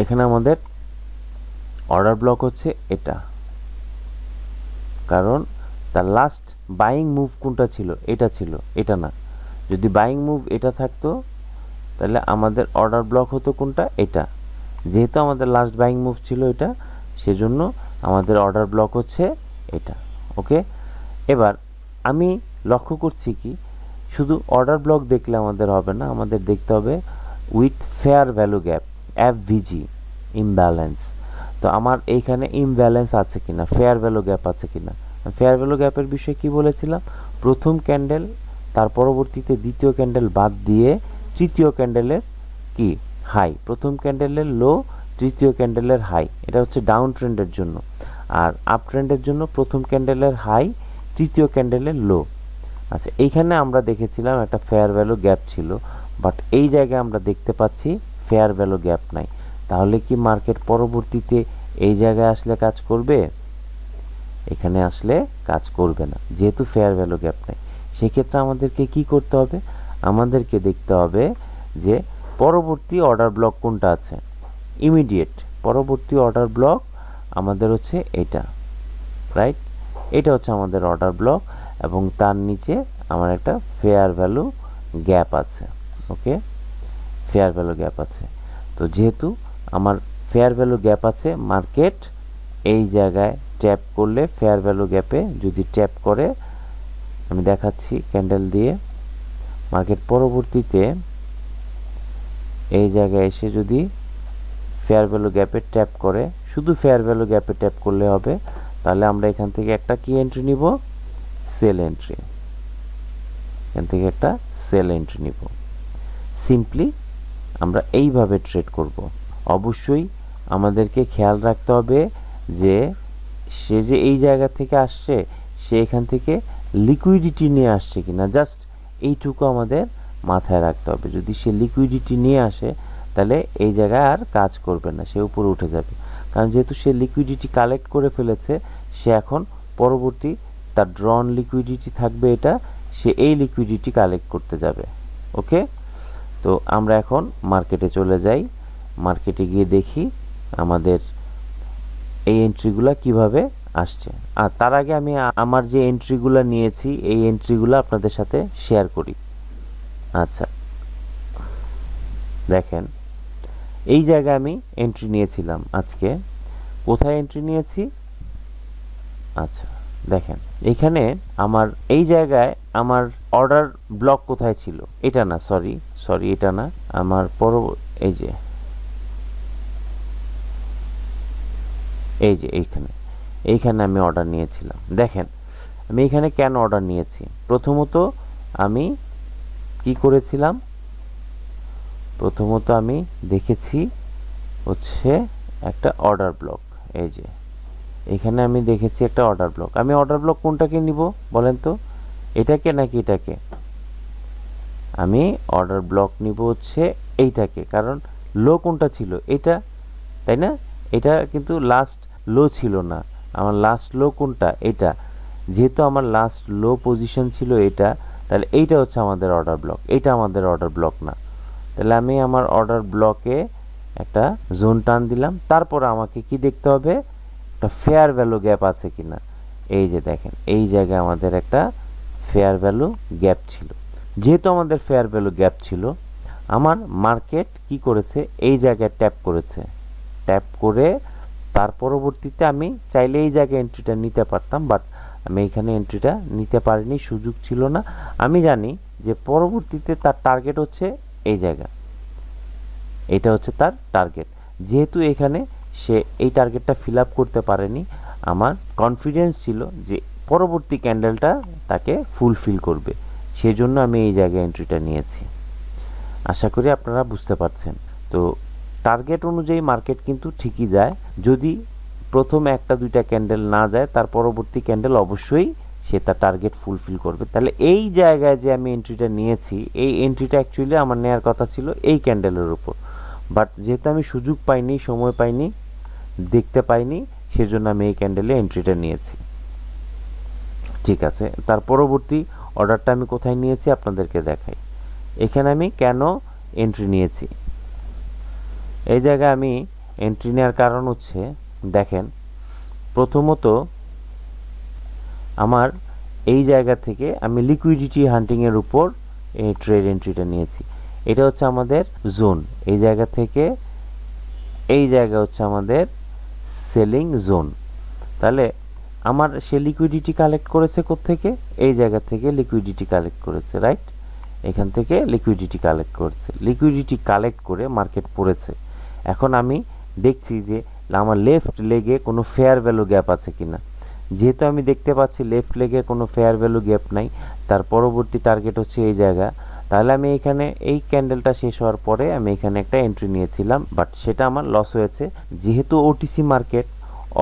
এখানে আমাদের অর্ডার ব্লক হচ্ছে এটা, কারণ তার লাস্ট বাইং মুভ কোনটা ছিল? এটা ছিল, এটা না। যদি বাইং মুভ এটা থাকতো তাহলে আমাদের অর্ডার ব্লক হতো কোনটা? এটা। যেহেতু আমাদের লাস্ট বাইং মুভ ছিল এটা, সেজন্য আমাদের অর্ডার ব্লক হচ্ছে এটা। ওকে, এবার আমি লক্ষ্য করছি কি, শুধু অর্ডার ব্লক দেখলে আমাদের হবে না, আমাদের দেখতে হবে with fair value gap, FVG imbalance. তো আমার এইখানে ইমব্যালেন্স আছে কিনা, ফেয়ার ভ্যালু গ্যাপ আছে কিনা। ফেয়ার ভ্যালু গ্যাপের বিষয়ে কি বলেছিলাম? প্রথম ক্যান্ডেল, তার পরবর্তীতে দ্বিতীয় ক্যান্ডেল বাদ দিয়ে তৃতীয় ক্যান্ডেলের কি হাই, প্রথম ক্যান্ডেলের লো, তৃতীয় ক্যান্ডেলের হাই। এটা হচ্ছে ডাউন ট্রেন্ডের জন্য। আর আপ ট্রেন্ডের জন্য প্রথম ক্যান্ডেলের হাই, তৃতীয় ক্যান্ডেলের লো। আচ্ছা, এইখানে আমরা দেখেছিলাম একটা ফেয়ার ভ্যালু গ্যাপ ছিল, বাট এই জায়গায় আমরা দেখতে পাচ্ছি ফেয়ার ভ্যালু গ্যাপ নাই। তাহলে কি মার্কেট পরবর্তীতে এই জায়গায় আসলে কাজ করবে? এখানে আসলে কাজ করবে না, যেহেতু ফেয়ার ভ্যালু গ্যাপ নাই। সেক্ষেত্রে আমাদেরকে কি করতে হবে? আমাদেরকে দেখতে হবে যে পরবর্তী অর্ডার ব্লক কোনটা আছে। ইমিডিয়েট পরবর্তী অর্ডার ব্লক আমাদের হচ্ছে এটা, রাইট? এটা হচ্ছে আমাদের অর্ডার ব্লক এবং তার নিচে আমার একটা ফেয়ার ভ্যালু গ্যাপ আছে। ওকে, ফেয়ার ভ্যালু গ্যাপ আছে। তো যেহেতু আমার ফেয়ার ভ্যালু গ্যাপ আছে, মার্কেট এই জায়গায় ট্যাপ করলে ফেয়ার ভ্যালু গ্যাপে যদি ট্যাপ করে, আমি দেখাচ্ছি ক্যান্ডেল দিয়ে, মার্কেট পরবর্তীতে এই জায়গায় এসে যদি ফেয়ার ভ্যালু গ্যাপে ট্যাপ করে, শুধু ফেয়ার ভ্যালু গ্যাপে ট্যাপ করলে হবে, তাহলে আমরা এখান থেকে একটা কি এন্ট্রি নিব? Cell entry. এখান থেকে একটা সেল এন্ট্রি নিব। সিম্পলি আমরা এইভাবে ট্রেড করব। অবশ্যই আমাদেরকে খেয়াল রাখতে হবে যে সে যে এই জায়গা থেকে আসছে, সে এখান থেকে লিকুইডিটি নিয়ে আসছে কিনা, জাস্ট এইটুকু আমাদের মাথায় রাখতে হবে। যদি সে লিকুইডিটি নিয়ে আসে তাহলে এই জায়গায় আর কাজ করবে না, সে উপরে উঠে যাবে। কারণ যেহেতু সে লিকুইডিটি কালেক্ট করে ফেলেছে, সে এখন পরবর্তী তার ড্রন লিকুইডিটি থাকবে এটা, সে এই লিকুইডিটি কালেক্ট করতে যাবে। ওকে, তো আমরা এখন মার্কেটে চলে যাই। মার্কেটে গিয়ে দেখি আমাদের এই এন্ট্রিগুলো কিভাবে আসছে। আর তার আগে আমি আমার যে এন্ট্রিগুলো নিয়েছি এই এন্ট্রিগুলো আপনাদের সাথে শেয়ার করি। আচ্ছা, দেখেন এই জায়গায় আমি এন্ট্রি নিয়েছিলাম আজকে। কোথায় এন্ট্রি নিয়েছি? আচ্ছা দেখেন, এখানে আমার এই জায়গায় আমার অর্ডার ব্লক কোথায় ছিল? এটা না, সরি এটা না, আমার এই যে এইখানে আমি অর্ডার নিয়েছিলাম। দেখেন আমি এখানে কেন অর্ডার নিয়েছি। প্রথমত আমি কি করেছিলাম, প্রথমত আমি দেখেছি হচ্ছে একটা অর্ডার ব্লক। এই যে এখানে আমি দেখেছি একটা অর্ডার ব্লক। আমি অর্ডার ব্লক কোনটাকে নিব বলেন তো, এটাকে নাকি এটাকে? আমি অর্ডার ব্লক নিব হচ্ছে এইটাকে, কারণ লো কোনটা ছিল? এটা, তাই না? এটা কিন্তু লাস্ট লো ছিল না, আমার লাস্ট লো কোনটা? এটা। যেহেতু আমার লাস্ট লো পজিশন ছিল এটা, তাহলে এইটা হচ্ছে আমাদের অর্ডার ব্লক, এটা আমাদের অর্ডার ব্লক না। তাহলে আমি আমার অর্ডার ব্লকে একটা জোন টান দিলাম। তারপর আমাকে কি দেখতে হবে? একটা ফেয়ার ভ্যালু গ্যাপ আছে কিনা। এই যে দেখেন এই জায়গায় আমাদের একটা ফেয়ার ভ্যালু গ্যাপ ছিল। যেহেতু আমাদের ফেয়ার ভ্যালু গ্যাপ ছিল, আমার মার্কেট কি করেছে? এই জায়গায় ট্যাপ করেছে। ট্যাপ করে তার পরবর্তীতে আমি চাইলে এই জায়গায় এন্ট্রিটা নিতে পারতাম, বাট আমি এখানে এন্ট্রিটা নিতে পারিনি, সুযোগ ছিল না। আমি জানি যে পরবর্তীতে তার টার্গেট হচ্ছে এই জায়গা, এটা হচ্ছে তার টার্গেট। যেহেতু এখানে সে এই টার্গেটটা ফিল আপ করতে পারেনি, আমার কনফিডেন্স ছিল যে পরবর্তী ক্যান্ডেলটা তাকে ফুলফিল করবে, সেজন্য আমি এই জায়গায় এন্ট্রিটা নিয়েছি। আশা করি আপনারা বুঝতে পারছেন। তো টার্গেট অনুযায়ী মার্কেট কিন্তু ঠিকই যায়। যদি প্রথম একটা দুইটা ক্যান্ডেল না যায়, তার পরবর্তী ক্যান্ডেল অবশ্যই সে তার টার্গেট ফুলফিল করবে। তাহলে এই জায়গায় যে আমি এন্ট্রিটা নিয়েছি, এই এন্ট্রিটা অ্যাকচুয়ালি আমার নেওয়ার কথা ছিল এই ক্যান্ডেলের উপর, বাট যেহেতু আমি সুযোগ পাইনি, সময় পাইনি, দেখতে পাইনি, সেজন্য আমি এই ক্যান্ডেলে এন্ট্রিটা নিয়েছি। ঠিক আছে, তার পরবর্তী অর্ডারটা আমি কোথায় নিয়েছি আপনাদেরকে দেখাই। এখানে আমি কেন এন্ট্রি নিয়েছি? এই জায়গায় আমি এন্ট্রি নেওয়ার কারণ হচ্ছে, দেখেন প্রথমত আমার এই জায়গা থেকে আমি লিকুইডিটি হান্টিংয়ের উপর এই ট্রেড এন্ট্রিটা নিয়েছি। এটা হচ্ছে আমাদের জোন, এই জায়গা থেকে এই জায়গা হচ্ছে আমাদের সেলিং জোন। তাহলে আমার সে লিকুইডিটি কালেক্ট করেছে কোত্থেকে? এই জায়গা থেকে লিকুইডিটি কালেক্ট করেছে, রাইট? এখান থেকে লিকুইডিটি কালেক্ট করছে, লিকুইডিটি কালেক্ট করে মার্কেট পড়েছে। এখন আমি দেখছি যে আমার লেফট লেগে কোনো ফেয়ার ভ্যালু গ্যাপ আছে কিনা। যেহেতু আমি দেখতে পাচ্ছি লেফট লেগে কোনো ফেয়ার ভ্যালু গ্যাপ নাই, তার পরবর্তী টার্গেট হচ্ছে এই জায়গা। তাহলে আমি এখানে এই ক্যান্ডেলটা শেষ হওয়ার পরে আমি এখানে একটা এন্ট্রি নিয়েছিলাম, বাট সেটা আমার লস হয়েছে। যেহেতু ওটিসি মার্কেট,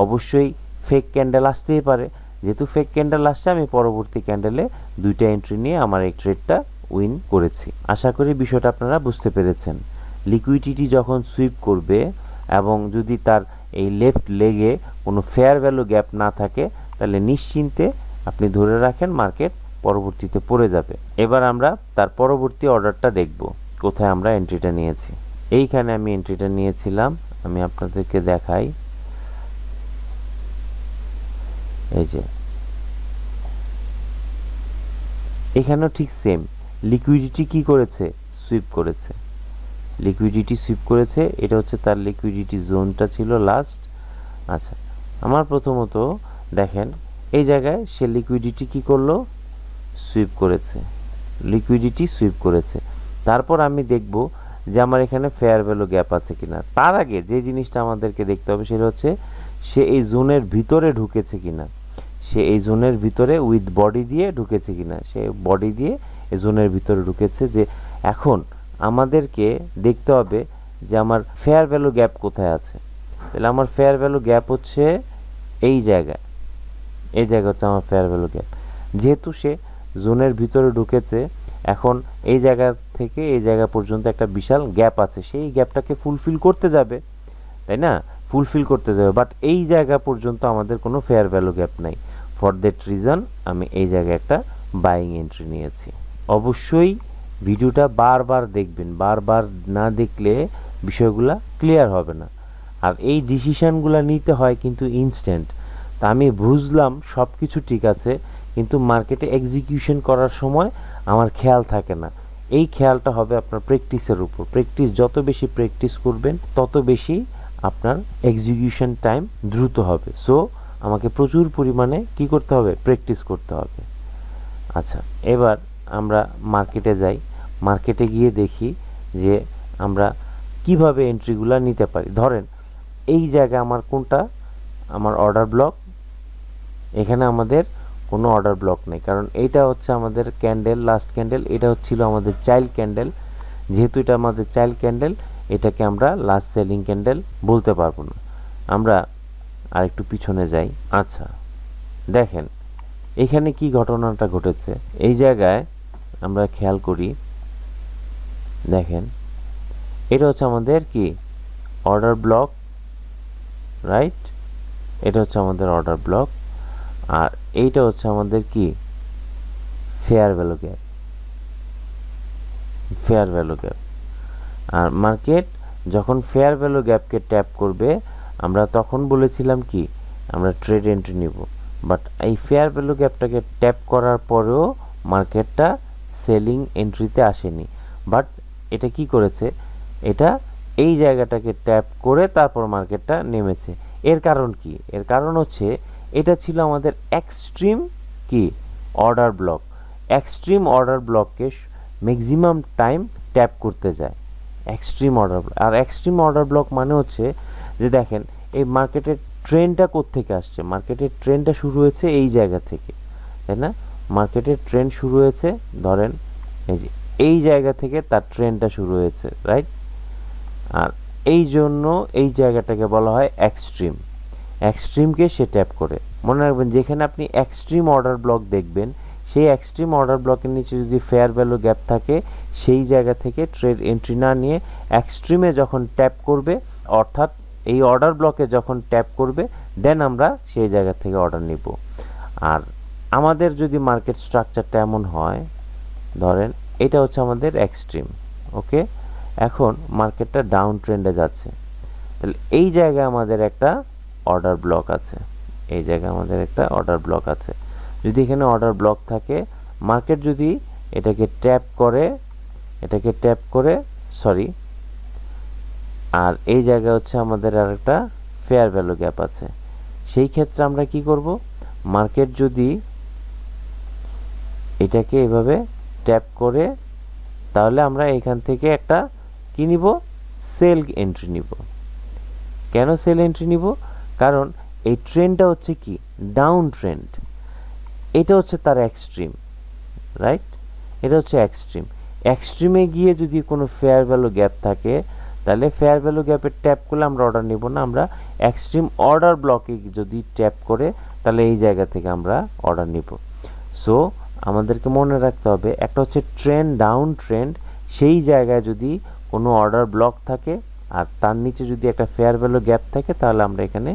অবশ্যই ফেক ক্যান্ডেল আসতেই পারে। যেহেতু ফেক ক্যান্ডেল আসছে, আমি পরবর্তী ক্যান্ডেলে দুইটা এন্ট্রি নিয়ে আমার এই ট্রেডটা উইন করেছি। আশা করি বিষয়টা আপনারা বুঝতে পেরেছেন। লিকুইডিটি যখন সুইপ করবে এবং যদি তার এই লেফট লেগে কোনো ফেয়ার ভ্যালু গ্যাপ না থাকে, তাহলে নিশ্চিন্তে আপনি ধরে রাখেন মার্কেট পরবর্তীতে পড়ে যাবে। এবার আমরা তার পরবর্তী অর্ডারটা দেখব, কোথায় আমরা এন্ট্রিটা নিয়েছি। এইখানে আমি এন্ট্রিটা নিয়েছিলাম, আমি আপনাদেরকে দেখাই। এই যে এখানেও ঠিক সেম, লিকুইডিটি কি করেছে? সুইপ করেছে, লিকুইডিটি সুইপ করেছে। এটা হচ্ছে তার লিকুইডিটি জোনটা ছিল লাস্ট। আচ্ছা, আমার প্রথমত দেখেন এই জায়গায় সে লিকুইডিটি কি করলো? সুইপ করেছে, লিকুইডিটি সুইপ করেছে। তারপর আমি দেখব যে আমার এখানে ফেয়ার ভ্যালু গ্যাপ আছে কিনা। তার আগে যে জিনিসটা আমাদেরকে দেখতে হবে সেটা হচ্ছে সে এই জোনের ভিতরে ঢুকেছে কিনা, সে এই জোনের ভিতরে উইথ বডি দিয়ে ঢুকেছে কিনা। সে বডি দিয়ে এই জোনের ভিতরে ঢুকেছে। যে এখন আমাদেরকে দেখতে হবে যে আমার ফেয়ার ভ্যালু গ্যাপ কোথায় আছে। তাহলে আমার ফেয়ার ভ্যালু গ্যাপ হচ্ছে এই জায়গা হচ্ছে আমার ফেয়ার ভ্যালু গ্যাপ। যেহেতু সে জোনের ভিতরে ঢুকেছে, এখন এই জায়গা থেকে এই জায়গা পর্যন্ত একটা বিশাল গ্যাপ আছে, সেই গ্যাপটাকে ফুলফিল করতে যাবে, তাই না? ফুলফিল করতে যাবে, বাট এই জায়গা পর্যন্ত আমাদের কোনো ফেয়ার ভ্যালু গ্যাপ নাই। ফর দ্যাট রিজন আমি এই জায়গায় একটা বাইং এন্ট্রি নিয়েছি। অবশ্যই ভিডিওটা বারবার দেখবেন, বারবার না দেখলে বিষয়গুলা ক্লিয়ার হবে না। আর এই ডিসিশানগুলো নিতে হয় কিন্তু ইনস্ট্যান্ট। তা আমি বুঝলাম সব কিছু ঠিক আছে, কিন্তু মার্কেটে এক্সিকিউশন করার সময় আমার খেয়াল থাকে না। এই খেয়ালটা হবে আপনার প্র্যাকটিসের উপর। যত বেশি প্র্যাকটিস করবেন তত বেশি আপনার এক্সিকিউশন টাইম দ্রুত হবে। সো আমাকে প্রচুর পরিমাণে কি করতে হবে? প্র্যাকটিস করতে হবে। আচ্ছা, এবার আমরা মার্কেটে যাই। মার্কেটে গিয়ে দেখি যে আমরা কিভাবে এন্ট্রিগুলো নিতে পারি। ধরেন এই জায়গায় আমার কোনটা? আমার অর্ডার ব্লক। এখানে আমাদের কোনো অর্ডার ব্লক নেই, কারণ এইটা হচ্ছে আমাদের ক্যান্ডেল, লাস্ট ক্যান্ডেল। এটা হচ্ছিল আমাদের চাইল্ড ক্যান্ডেল। যেহেতু এটা আমাদের চাইল্ড ক্যান্ডেল, এটাকে আমরা লাস্ট সেলিং ক্যান্ডেল বলতে পারবো না। আমরা আরেকটু পিছনে যাই। আচ্ছা, দেখেন এখানে কি ঘটনাটা ঘটেছে। এই জায়গায় আমরা খেয়াল করি, দেখেন এটা হচ্ছে আমাদের কি? Order block, right? এটা হচ্ছে আমাদের অর্ডার ব্লক, আর এইটা হচ্ছে আমাদের কি? Fair value gap. Fair value gap. আর মার্কেট যখন ফেয়ার ভ্যালু গ্যাপকে ট্যাপ করবে, আমরা তখন বলেছিলাম কি? আমরা ট্রেড এন্ট্রি নিব। বাট এই ফেয়ার ভ্যালু গ্যাপটাকে ট্যাপ করার পরেও মার্কেটটা সেলিং এন্ট্রিতে আসেনি। বাট এটা কি করেছে? এটা এই জায়গাটাকে ট্যাপ করে তারপর মার্কেটটা নেমেছে। এর কারণ কি? এর কারণ হচ্ছে এটা ছিল আমাদের এক্সট্রিম কি? Order block. এক্সট্রিম অর্ডার ব্লককে ম্যাক্সিমাম টাইম ট্যাপ করতে যায় এক্সট্রিম অর্ডার ব্লক। আর এক্সট্রিম অর্ডার ব্লক মানে হচ্ছে যে দেখেন এই মার্কেটের ট্রেন্ডটা কোত্থেকে আসছে? মার্কেটের ট্রেন্ডটা শুরু হয়েছে এই জায়গা থেকে, তাই না? মার্কেটের ট্রেন্ড শুরু হয়েছে, ধরেন এই যে এই জায়গা থেকে তার ট্রেন্ডটা শুরু হয়েছে, রাইট? আর এই জন্য এই জায়গাটাকে বলা হয় এক্সট্রিম। এক্সট্রিমকে সে ট্যাপ করে। মনে রাখবেন, যেখানে আপনি এক্সট্রিম অর্ডার ব্লক দেখবেন, সেই এক্সট্রিম অর্ডার ব্লকের নিচে যদি ফেয়ার ভ্যালু গ্যাপ থাকে, সেই জায়গা থেকে ট্রেড এন্ট্রি না নিয়ে এক্সট্রিমে যখন ট্যাপ করবে, অর্থাৎ এই অর্ডার ব্লকে যখন ট্যাপ করবে, দেন আমরা সেই জায়গা থেকে অর্ডার নিব। আর আমাদের যদি মার্কেট স্ট্রাকচারটা এমন হয়, ধরেন এটা হচ্ছে আমাদের এক্সট্রিম, ওকে? এখন মার্কেটটা ডাউন ট্রেন্ডে যাচ্ছে, তাহলে এই জায়গায় আমাদের একটা অর্ডার ব্লক আছে। এই জায়গায় আমাদের একটা অর্ডার ব্লক আছে। যদি এখানে অর্ডার ব্লক থাকে, মার্কেট যদি এটাকে ট্যাপ করে সরি, আর এই জায়গায় হচ্ছে আমাদের আর একটা ফেয়ার ভ্যালু গ্যাপ আছে, সেই ক্ষেত্রে আমরা কি করব? মার্কেট যদি এটাকে এভাবে ট্যাপ করে, তাহলে আমরা এখান থেকে একটা কি নিব? সেল এন্ট্রি নিব। কেন সেল এন্ট্রি নিব? কারণ এই ট্রেন্ডটা হচ্ছে কি? Down trend. এটা হচ্ছে তার এক্সট্রিম, রাইট? এটা হচ্ছে এক্সট্রিম। এক্সট্রিমে গিয়ে যদি কোনো ফেয়ার ভ্যালু গ্যাপ থাকে, তাহলে ফেয়ার ভ্যালু গ্যাপে ট্যাপ করলে আমরা অর্ডার নিব না, আমরা এক্সট্রিম অর্ডার ব্লকে যদি ট্যাপ করে, তাহলে এই জায়গা থেকে আমরা অর্ডার নিব। সো আমাদেরকে মনে রাখতে হবে, একটা হচ্ছে ট্রেন্ড, ডাউন ট্রেন্ড, সেই জায়গায় যদি কোনো অর্ডার ব্লক থাকে আর তার নিচে যদি একটা ফেয়ার ভ্যালু গ্যাপ থাকে, তাহলে আমরা এখানে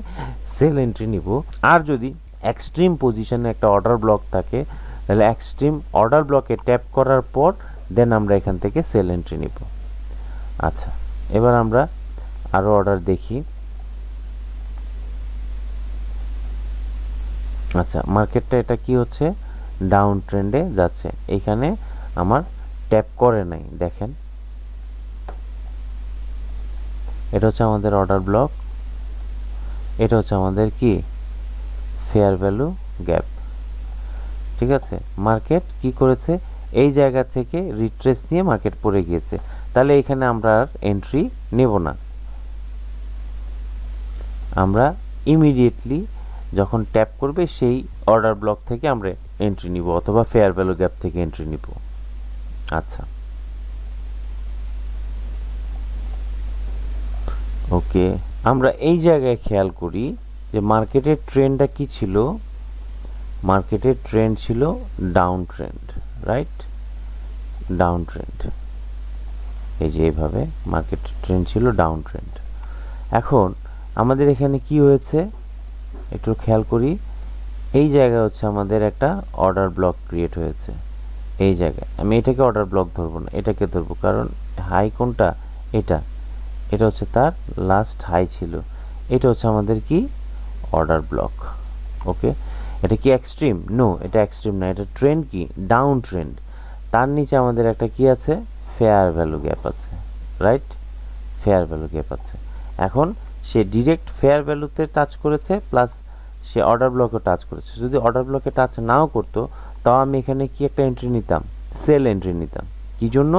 সেল এন্ট্রি নিব। আর যদি এক্সট্রিম পজিশনে একটা অর্ডার ব্লক থাকে, তাহলে এক্সট্রিম অর্ডার ব্লকে ট্যাপ করার পর দেন আমরা এখান থেকে সেল এন্ট্রি নিব। আচ্ছা, এবার আমরা আরও অর্ডার দেখি। আচ্ছা, মার্কেটটা এটা কি হচ্ছে? ডাউন ট্রেন্ডে যাচ্ছে। এখানে আমার ট্যাপ করে নাই, দেখেন এটা হচ্ছে আমাদের অর্ডার ব্লক, এটা হচ্ছে আমাদের কি? Fair value gap. ঠিক আছে, মার্কেট কি করেছে? এই জায়গা থেকে রিট্রেস নিয়ে মার্কেট পড়ে গিয়েছে, তাহলে এখানে আমরা আর এন্ট্রি নেব না। আমরা ইমিডিয়েটলি যখন ট্যাপ করবে সেই অর্ডার ব্লক থেকে আমরা এন্ট্রি নিব, অথবা ফেয়ার ভ্যালু গ্যাপ থেকে এন্ট্রি নিব। আচ্ছা, ওকে, আমরা এই জায়গায় খেয়াল করি যে মার্কেটের ট্রেন্ডটা কি ছিল। মার্কেটের ট্রেন্ড ছিল down trend, right? Down trend, এই যে এইভাবে মার্কেটের ট্রেন্ড ছিল ডাউন ট্রেন্ড। এখন আমাদের এখানে কি হয়েছে একটু খেয়াল করি। এই জায়গায় হচ্ছে আমাদের একটা অর্ডার ব্লক ক্রিয়েট হয়েছে। এই জায়গায় আমি এটাকে অর্ডার ব্লক ধরবো না, এটাকে ধরবো, কারণ হাই কোনটা? এটা হচ্ছে তার লাস্ট হাই ছিল। এটা হচ্ছে আমাদের কি অর্ডার ব্লক। ওকে, এটা কি এক্সট্রিম? নো, এটা এক্সট্রিম না, এটা ট্রেন্ড কি ডাউন ট্রেন্ড। তার নিচে আমাদের একটা কি আছে? ফেয়ার ভ্যালু গ্যাপ আছে, রাইট? ফেয়ার ভ্যালু গ্যাপ আছে। এখন সে ডিরেক্ট ফেয়ার ভ্যালুতে টাচ করেছে, প্লাস সে অর্ডার ব্লকে টাচ করেছে। যদি অর্ডার ব্লকে টাচ নাও করতো, তাও আমি এখানে কি একটা এন্ট্রি নিতাম? সেল এন্ট্রি নিতাম। কি জন্য?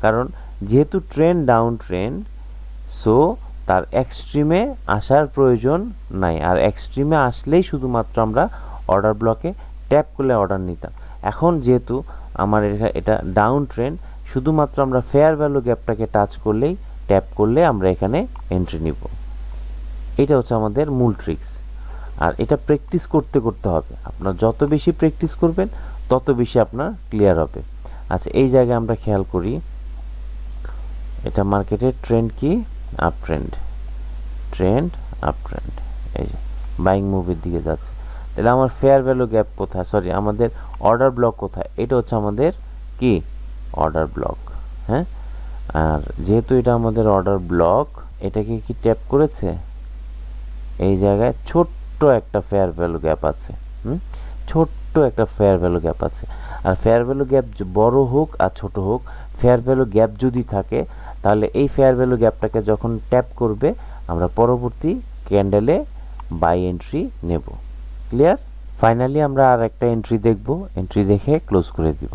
কারণ যেহেতু ট্রেন্ড ডাউন ট্রেন্ড, সো তার এক্সট্রিমে আসার প্রয়োজন নাই। আর এক্সট্রিমে আসলেই শুধুমাত্র আমরা অর্ডার ব্লকে ট্যাপ করলে অর্ডার নিতাম। এখন যেহেতু আমার এটা ডাউন ট্রেন্ড, শুধুমাত্র আমরা ফেয়ার ভ্যালু গ্যাপটাকে টাচ করলেই, ট্যাপ করলে আমরা এখানে এন্ট্রি নিব। এটা হচ্ছে আমাদের মূল ট্রিক্স। আর এটা প্র্যাকটিস করতে করতে হবে। আপনার যত বেশি প্র্যাকটিস করবেন তত বেশি আপনার ক্লিয়ার হবে। আচ্ছা, এই জায়গায় আমরা খেয়াল করি, এটা মার্কেটের ট্রেন্ড কি? Up trend, trend up trend. এই যে বাইং মুভের দিকে যাচ্ছে। তাহলে আমার ফেয়ার ভ্যালু গ্যাপ কোথায়? সরি, আমাদের অর্ডার ব্লক কোথায়? এটা হচ্ছে আমাদের কি অর্ডার ব্লক। হ্যাঁ, আর যেহেতু এটা আমাদের অর্ডার ব্লক, এটাকে কি ট্যাপ করেছে? এই জায়গায় ছোট্ট একটা ফেয়ার ভ্যালু গ্যাপ আছে। ছোট্ট একটা ফেয়ার ভ্যালু গ্যাপ আছে। আর ফেয়ার ভ্যালু গ্যাপ বড় হোক আর ছোট হোক, ফেয়ার ভ্যালু গ্যাপ যদি থাকে, তাহলে এই ফেয়ার ভ্যালু গ্যাপটাকে যখন ট্যাপ করবে, আমরা পরবর্তী ক্যান্ডেলে বাই এন্ট্রি নেব। ক্লিয়ার? ফাইনালি আমরা আর একটা এন্ট্রি দেখব, এন্ট্রি দেখে ক্লোজ করে দিব।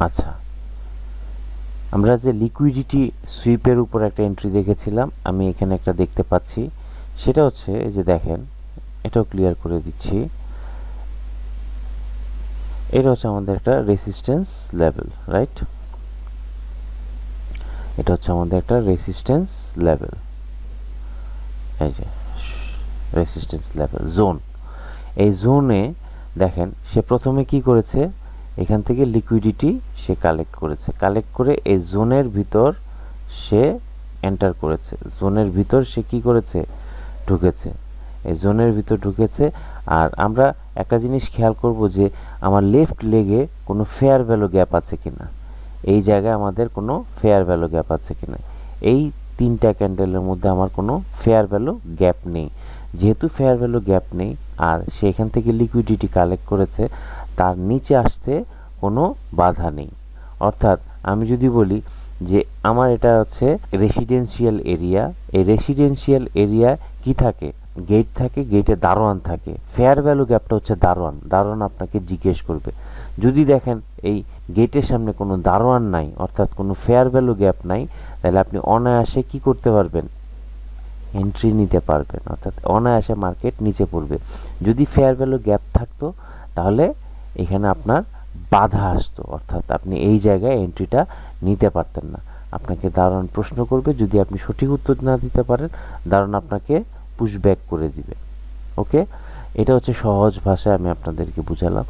আচ্ছা, আমরা যে লিকুইডিটি সুইপের উপর একটা এন্ট্রি দেখেছিলাম, আমি এখানে একটা দেখতে পাচ্ছি। সেটা হচ্ছে যে দেখেন, এটাও ক্লিয়ার করে দিচ্ছি। এটা হচ্ছে আমাদের একটা রেসিস্ট্যান্স লেভেল, রাইট? এটা হচ্ছে আমাদের একটা রেসিস্ট্যান্স লেভেল। এই যে রেসিস্ট্যান্স লেভেল জোন। এই জোনে দেখেন সে প্রথমে কি করেছে? এখান থেকে লিকুইডিটি সে কালেক্ট করেছে। কালেক্ট করে এই জোনের ভিতর সে এন্টার করেছে। জোনের ভিতর সে কি করেছে? ঢুকেছে। এই জোনের ভিতর ঢুকেছে। আর আমরা একটা জিনিস খেয়াল করব যে আমার লেফট লেগে কোনো ফেয়ার ভ্যালু গ্যাপ আছে কিনা। এই জায়গায় আমাদের কোনো ফেয়ার ভ্যালু গ্যাপ আছে কিনা। এই তিনটা ক্যান্ডেলের মধ্যে আমার কোনো ফেয়ার ভ্যালু গ্যাপ নেই। যেহেতু ফেয়ার ভ্যালু গ্যাপ নেই, আর সেখান থেকে লিকুইডিটি কালেক্ট করেছে, তার নিচে আসতে কোনো বাধা নেই। অর্থাৎ আমি যদি বলি যে আমার এটা হচ্ছে রেসিডেন্সিয়াল এরিয়া, এই রেসিডেন্সিয়াল এরিয়া কি থাকে? গেট থাকে, গেটে দারোয়ান থাকে। ফেয়ার ভ্যালু গ্যাপটা হচ্ছে দারোয়ান। দারোয়ান আপনাকে জিজ্ঞেস করবে। যদি দেখেন এই গেটের সামনে কোনো দারোয়ান নাই, অর্থাৎ কোনো ফেয়ার ভ্যালু গ্যাপ নাই, তাহলে আপনি অনায়াসে কি করতে পারবেন? এন্ট্রি নিতে পারবেন। অর্থাৎ অনায়াসে মার্কেট নিচে পড়বে। যদি ফেয়ার ভ্যালু গ্যাপ থাকতো, তাহলে এখানে আপনার বাধা আসতো, অর্থাৎ আপনি এই জায়গায় এন্ট্রিটা নিতে পারতেন না। আপনাকে দারোয়ান প্রশ্ন করবে, যদি আপনি সঠিক উত্তর না দিতে পারেন, দারোয়ান আপনাকে পুশব্যাক করে দিবে। ওকে, এটা হচ্ছে সহজ ভাষায় আমি আপনাদেরকে বুঝালাম।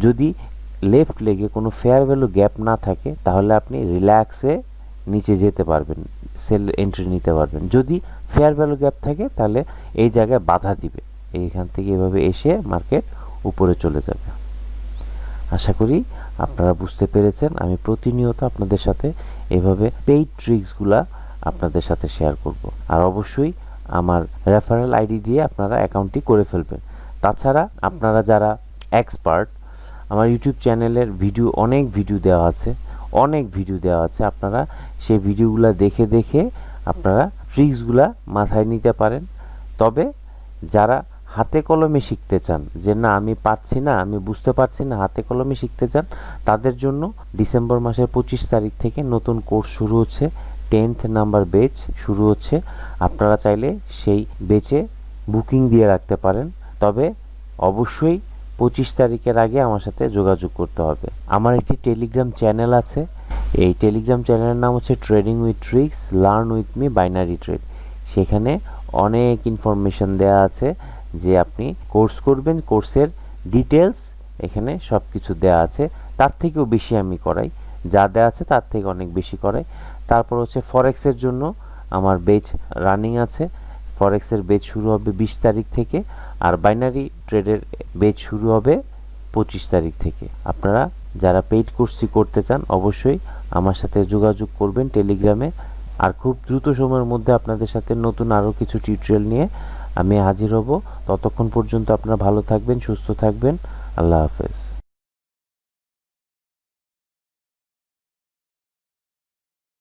যদি লেফট লেগে কোনো ফেয়ার ভ্যালু গ্যাপ না থাকে, তাহলে আপনি রিল্যাক্সে নিচে যেতে পারবেন, সেল এন্ট্রি নিতে পারবেন। যদি ফেয়ার ভ্যালু গ্যাপ থাকে, তাহলে এই জায়গায় বাধা দিবে। এইখান থেকে এভাবে এসে মার্কেট উপরে চলে যাবে। আশা করি আপনারা বুঝতে পেরেছেন। আমি প্রতিনিয়ত আপনাদের সাথে এভাবে পেইড ট্রিক্সগুলা আপনাদের সাথে শেয়ার করব। আর অবশ্যই আমার রেফারেল আইডি দিয়ে আপনারা অ্যাকাউন্টটি করে ফেলবেন। তাছাড়া আপনারা যারা এক্সপার্ট, আমার ইউটিউব চ্যানেলের অনেক ভিডিও দেওয়া আছে, আপনারা সেই ভিডিওগুলো দেখে দেখে আপনারা ট্রিক্সগুলা মাথায় নিতে পারেন। তবে যারা হাতে কলমে শিখতে চান, যে না আমি পারছি না, আমি বুঝতে পারছি না, হাতে কলমে শিখতে চান, তাদের জন্য ডিসেম্বর মাসের 25 তারিখ থেকে নতুন কোর্স শুরু হচ্ছে। 10th নাম্বার ব্যাচ শুরু হচ্ছে। আপনারা চাইলে সেই ব্যাচে বুকিং দিয়ে রাখতে পারেন। তবে অবশ্যই 25 তারিখের আগে আমার সাথে যোগাযোগ করতে হবে। আমার একটি টেলিগ্রাম চ্যানেল আছে। এই টেলিগ্রাম চ্যানেলের নাম হচ্ছে trading with tricks learn with me binary trade. সেখানে অনেক ইনফরমেশন দেওয়া আছে যে আপনি কোর্স করবেন, কোর্সের ডিটেলস এখানে সব কিছু দেওয়া আছে। তার থেকেও বেশি আমি করাই, যা দেওয়া আছে তার থেকে অনেক বেশি করাই। তারপর হচ্ছে ফরেক্সের জন্য আমার বেচ রানিং আছে। ফরেক্সের বেচ শুরু হবে 20 তারিখ থেকে, আর বাইনারি ট্রেডের বেচ শুরু হবে 25 তারিখ থেকে। আপনারা যারা পেইড কোর্সটি করতে চান অবশ্যই আমার সাথে যোগাযোগ করবেন টেলিগ্রামে। আর খুব দ্রুত সময়ের মধ্যে আপনাদের সাথে নতুন আরও কিছু টিউটোরিয়াল নিয়ে আমি হাজির হব। ততক্ষণ পর্যন্ত আপনারা ভালো থাকবেন, সুস্থ থাকবেন। আল্লাহ হাফেজ।